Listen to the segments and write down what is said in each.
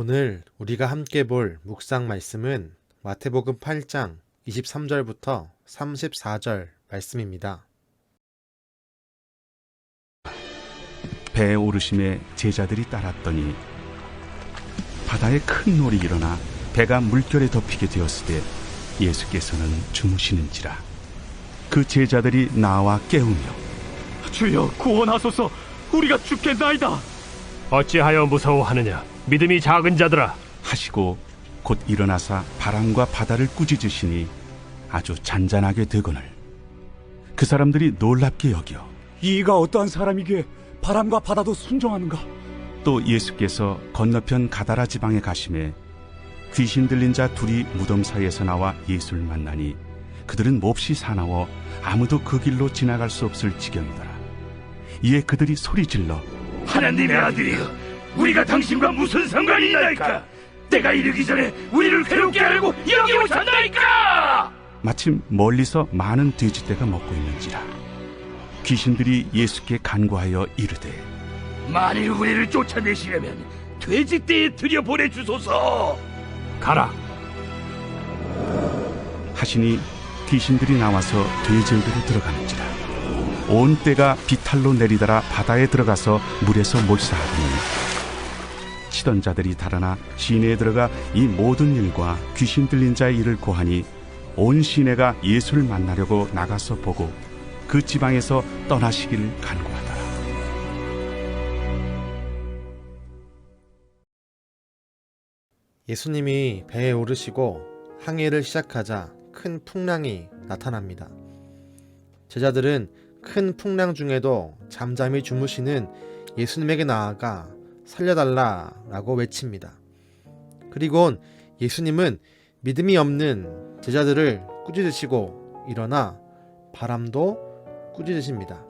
오늘 우리가 함께 볼 묵상 말씀은 마태복음 8장 23절부터 34절 말씀입니다. 배에 오르심에 제자들이 따랐더니 바다에 큰 놀이 일어나 배가 물결에 덮이게 되었을 때 예수께서는 주무시는지라. 그 제자들이 나와 깨우며 주여 구원하소서, 우리가 죽겠나이다. 어찌하여 무서워하느냐? 믿음이 작은 자들아. 하시고 곧 일어나사 바람과 바다를 꾸짖으시니 아주 잔잔하게 되거늘 그 사람들이 놀랍게 여겨 이가 어떠한 사람이기에 바람과 바다도 순종하는가? 또 예수께서 건너편 가다라 지방에 가심에 귀신 들린 자 둘이 무덤 사이에서 나와 예수를 만나니 그들은 몹시 사나워 아무도 그 길로 지나갈 수 없을 지경이더라. 이에 그들이 소리질러 하나님의 아들이여, 우리가 당신과 무슨 상관이 있나이까? 때가 이르기 전에 우리를 괴롭게 하려고 여기 오셨나이까? 마침 멀리서 많은 돼지떼가 먹고 있는지라. 귀신들이 예수께 간구하여 이르되 만일 우리를 쫓아내시려면 돼지떼에 들여보내주소서. 가라. 하시니 귀신들이 나와서 돼지에게로 들어가는지라. 온 떼가 비탈로 내리더라 바다에 들어가서 물에서 몰사하더니 치던 자들이 달아나 시내에 들어가 이 모든 일과 귀신 들린 자의 일을 고하니 온 시내가 예수를 만나려고 나가서 보고 그 지방에서 떠나시기를 간구하더라. 예수님이 배에 오르시고 항해를 시작하자 큰 풍랑이 나타납니다. 제자들은 큰 풍랑 중에도 잠잠히 주무시는 예수님에게 나아가 살려달라라고 외칩니다. 그리고 예수님은 믿음이 없는 제자들을 꾸짖으시고 일어나 바람도 꾸짖으십니다.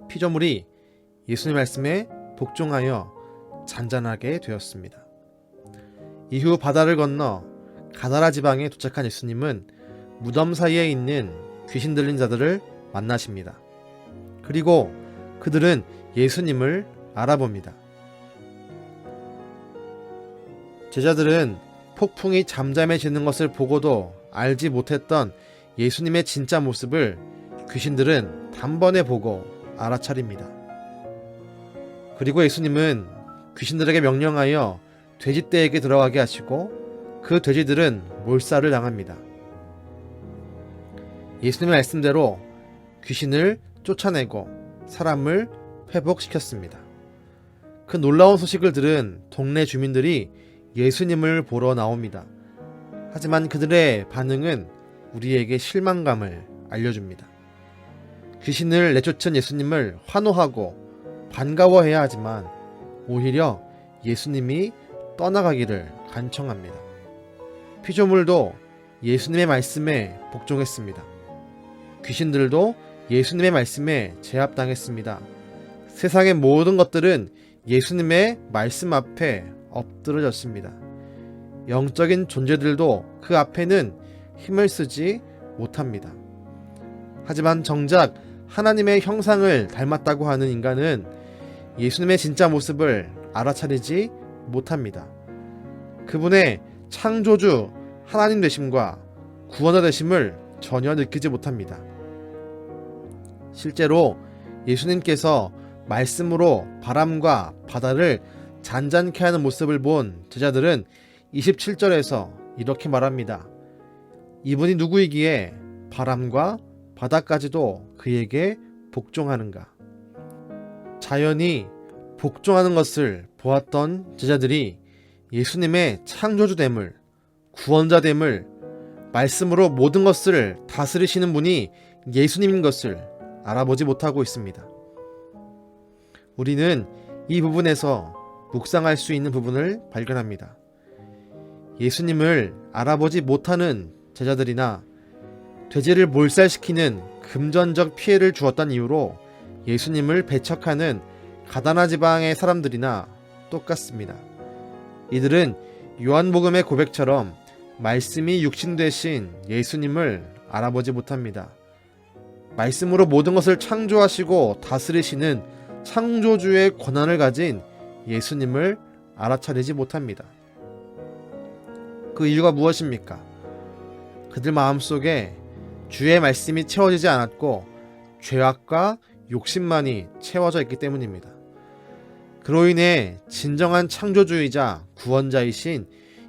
피조물이 예수님 말씀에 복종하여 잔잔하게 되었습니다. 이후 바다를 건너 가다라 지방에 도착한 예수님은 무덤 사이에 있는 귀신 들린 자들을 만나십니다. 그리고 그들은 예수님을 알아봅니다. 제자들은 폭풍이 잠잠해지는 것을 보고도 알지 못했던 예수님의 진짜 모습을 귀신들은 단번에 보고 알아차립니다. 그리고 예수님은 귀신들에게 명령하여 돼지떼에게 들어가게 하시고 그 돼지들은 몰살을 당합니다. 예수님의 말씀대로 귀신을 쫓아내고 사람을 회복시켰습니다. 그 놀라운 소식을 들은 동네 주민들이 예수님을 보러 나옵니다. 하지만 그들의 반응은 우리에게 실망감을 알려줍니다. 귀신을 내쫓은 예수님을 환호하고 반가워해야 하지만 오히려 예수님이 떠나가기를 간청합니다. 피조물도 예수님의 말씀에 복종했습니다. 귀신들도 예수님의 말씀에 제압당했습니다. 세상의 모든 것들은 예수님의 말씀 앞에 엎드러졌습니다. 영적인 존재들도 그 앞에는 힘을 쓰지 못합니다. 하지만 정작 하나님의 형상을 닮았다고 하는 인간은 예수님의 진짜 모습을 알아차리지 못합니다. 그분의 창조주 하나님 되심과 구원자 되심을 전혀 느끼지 못합니다. 실제로 예수님께서 말씀으로 바람과 바다를 잔잔케 하는 모습을 본 제자들은 27절에서 이렇게 말합니다. 이분이 누구이기에 바람과 바다까지도 그에게 복종하는가? 자연이 복종하는 것을 보았던 제자들이 예수님의 창조주됨을, 구원자됨을, 말씀으로 모든 것을 다스리시는 분이 예수님인 것을 알아보지 못하고 있습니다. 우리는 이 부분에서 묵상할 수 있는 부분을 발견합니다. 예수님을 알아보지 못하는 제자들이나 돼지를 몰살시키는 금전적 피해를 주었던 이유로 예수님을 배척하는 가다나 지방의 사람들이나 똑같습니다. 이들은 요한복음의 고백처럼 말씀이 육신 되신 예수님을 알아보지 못합니다. 말씀으로 모든 것을 창조하시고 다스리시는 창조주의 권한을 가진 예수님을 알아차리지 못합니다. 그 이유가 무엇입니까? 그들 마음속에 주의 말씀이 채워지지 않았고 죄악과 욕심만이 채워져 있기 때문입니다. 그로 인해 진정한 창조주이자 구원자이신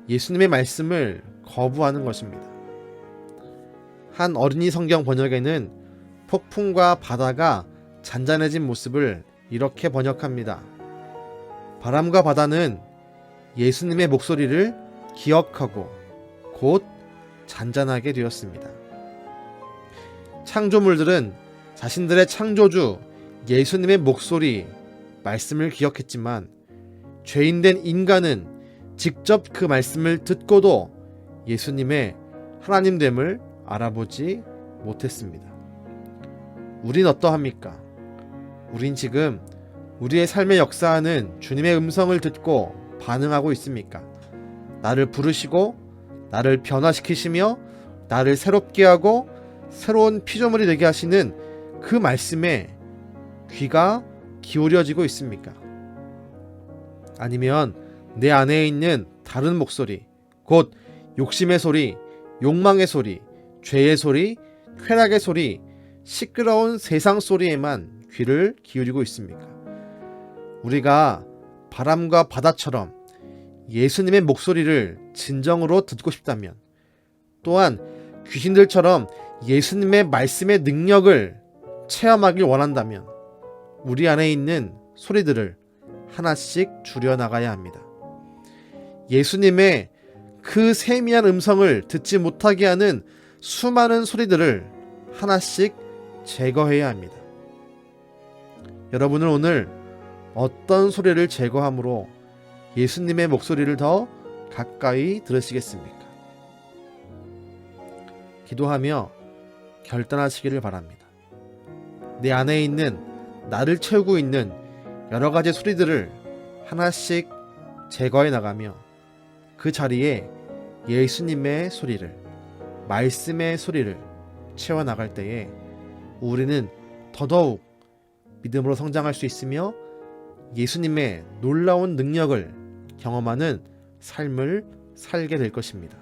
예수님의 말씀을 거부하는 것입니다. 한 어린이 성경 번역에는 폭풍과 바다가 잔잔해진 모습을 이렇게 번역합니다. 바람과 바다는 예수님의 목소리를 기억하고 곧 잔잔하게 되었습니다. 창조물들은 자신들의 창조주 예수님의 목소리, 말씀을 기억했지만 죄인된 인간은 직접 그 말씀을 듣고도 예수님의 하나님됨을 알아보지 못했습니다. 우린 어떠합니까? 우린 지금 우리의 삶에 역사하는 주님의 음성을 듣고 반응하고 있습니까? 나를 부르시고 나를 변화시키시며 나를 새롭게 하고 새로운 피조물이 되게 하시는 그 말씀에 귀가 기울여지고 있습니까? 아니면 내 안에 있는 다른 목소리, 곧 욕심의 소리, 욕망의 소리, 죄의 소리, 쾌락의 소리, 시끄러운 세상 소리에만 귀를 기울이고 있습니까? 우리가 바람과 바다처럼 예수님의 목소리를 진정으로 듣고 싶다면, 또한 귀신들처럼 예수님의 말씀의 능력을 체험하길 원한다면 우리 안에 있는 소리들을 하나씩 줄여나가야 합니다. 예수님의 그 세미한 음성을 듣지 못하게 하는 수많은 소리들을 하나씩 제거해야 합니다. 여러분은 오늘 어떤 소리를 제거함으로 예수님의 목소리를 더 가까이 들으시겠습니까? 기도하며 결단하시기를 바랍니다. 내 안에 있는 나를 채우고 있는 여러 가지 소리들을 하나씩 제거해 나가며 그 자리에 예수님의 소리를, 말씀의 소리를 채워 나갈 때에 우리는 더더욱 믿음으로 성장할 수 있으며 예수님의 놀라운 능력을 경험하는 삶을 살게 될 것입니다.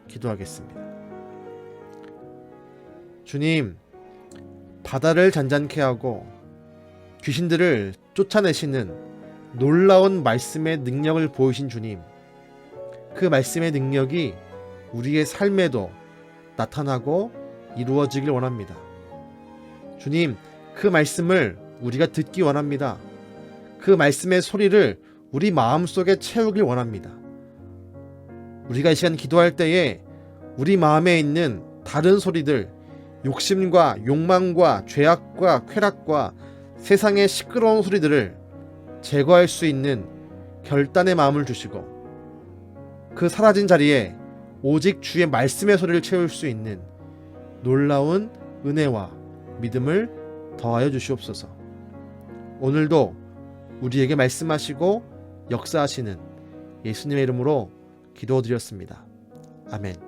기도하겠습니다. 주님, 바다를 잔잔케 하고 귀신들을 쫓아내시는 놀라운 말씀의 능력을 보이신 주님, 그 말씀의 능력이 우리의 삶에도 나타나고 이루어지길 원합니다. 주님, 그 말씀을 우리가 듣기 원합니다. 그 말씀의 소리를 우리 마음속에 채우길 원합니다. 우리가 이 시간 기도할 때에 우리 마음에 있는 다른 소리들, 욕심과 욕망과 죄악과 쾌락과 세상의 시끄러운 소리들을 제거할 수 있는 결단의 마음을 주시고 그 사라진 자리에 오직 주의 말씀의 소리를 채울 수 있는 놀라운 은혜와 믿음을 더하여 주시옵소서. 오늘도 우리에게 말씀하시고 역사하시는 예수님의 이름으로 기도드렸습니다. 아멘.